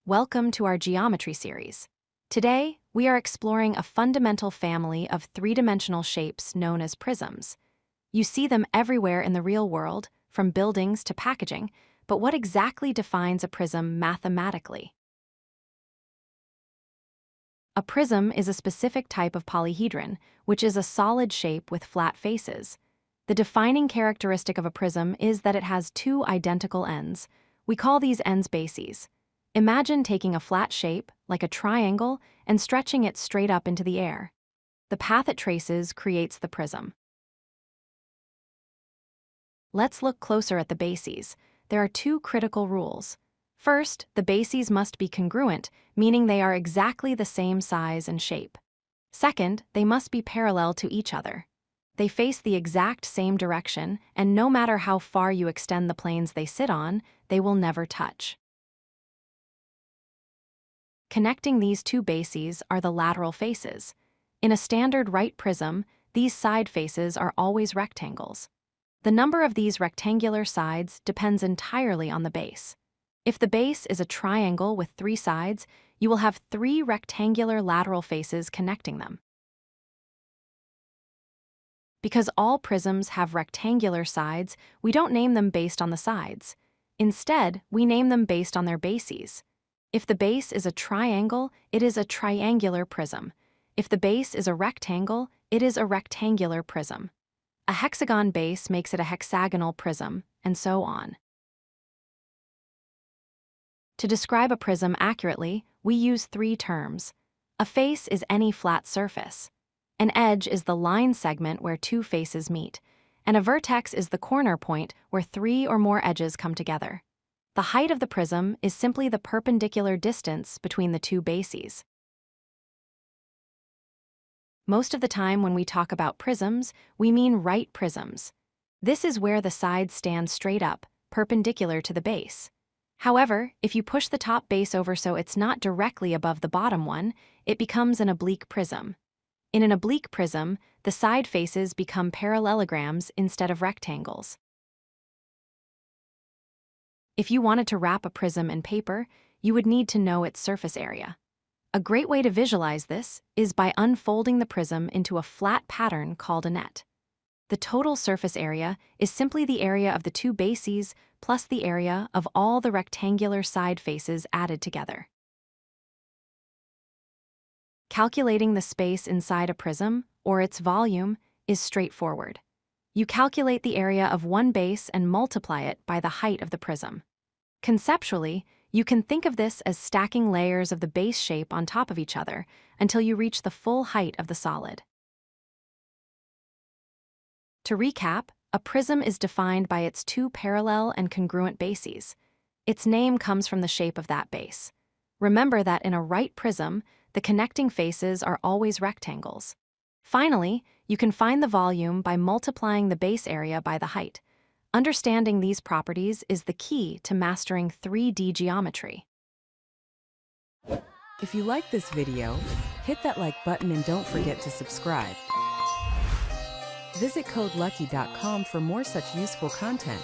Welcome to our geometry series. Today, we are exploring a fundamental family of three-dimensional shapes known as prisms. You see them everywhere in the real world, from buildings to packaging, but what exactly defines a prism mathematically? A prism is a specific type of polyhedron, which is a solid shape with flat faces. The defining characteristic of a prism is that it has two identical ends. We call these ends bases. Imagine taking a flat shape, like a triangle, and stretching it straight up into the air. The path it traces creates the prism. Let's look closer at the bases. There are two critical rules. First, the bases must be congruent, meaning they are exactly the same size and shape. Second, they must be parallel to each other. They face the exact same direction, and no matter how far you extend the planes they sit on, they will never touch. Connecting these two bases are the lateral faces. In a standard right prism, these side faces are always rectangles. The number of these rectangular sides depends entirely on the base. If the base is a triangle with three sides, you will have three rectangular lateral faces connecting them. Because all prisms have rectangular sides, we don't name them based on the sides. Instead, we name them based on their bases. If the base is a triangle, it is a triangular prism. If the base is a rectangle, it is a rectangular prism. A hexagon base makes it a hexagonal prism, and so on. To describe a prism accurately, we use three terms. A face is any flat surface. An edge is the line segment where two faces meet, and a vertex is the corner point where three or more edges come together. The height of the prism is simply the perpendicular distance between the two bases. Most of the time when we talk about prisms, we mean right prisms. This is where the sides stand straight up, perpendicular to the base. However, if you push the top base over so it's not directly above the bottom one, it becomes an oblique prism. In an oblique prism, the side faces become parallelograms instead of rectangles. If you wanted to wrap a prism in paper, you would need to know its surface area. A great way to visualize this is by unfolding the prism into a flat pattern called a net. The total surface area is simply the area of the two bases plus the area of all the rectangular side faces added together. Calculating the space inside a prism, or its volume, is straightforward. You calculate the area of one base and multiply it by the height of the prism. Conceptually, you can think of this as stacking layers of the base shape on top of each other until you reach the full height of the solid. To recap, a prism is defined by its two parallel and congruent bases. Its name comes from the shape of that base. Remember that in a right prism, the connecting faces are always rectangles. Finally, you can find the volume by multiplying the base area by the height. Understanding these properties is the key to mastering 3D geometry. If you like this video, hit that like button and don't forget to subscribe. Visit codelucky.com for more such useful content.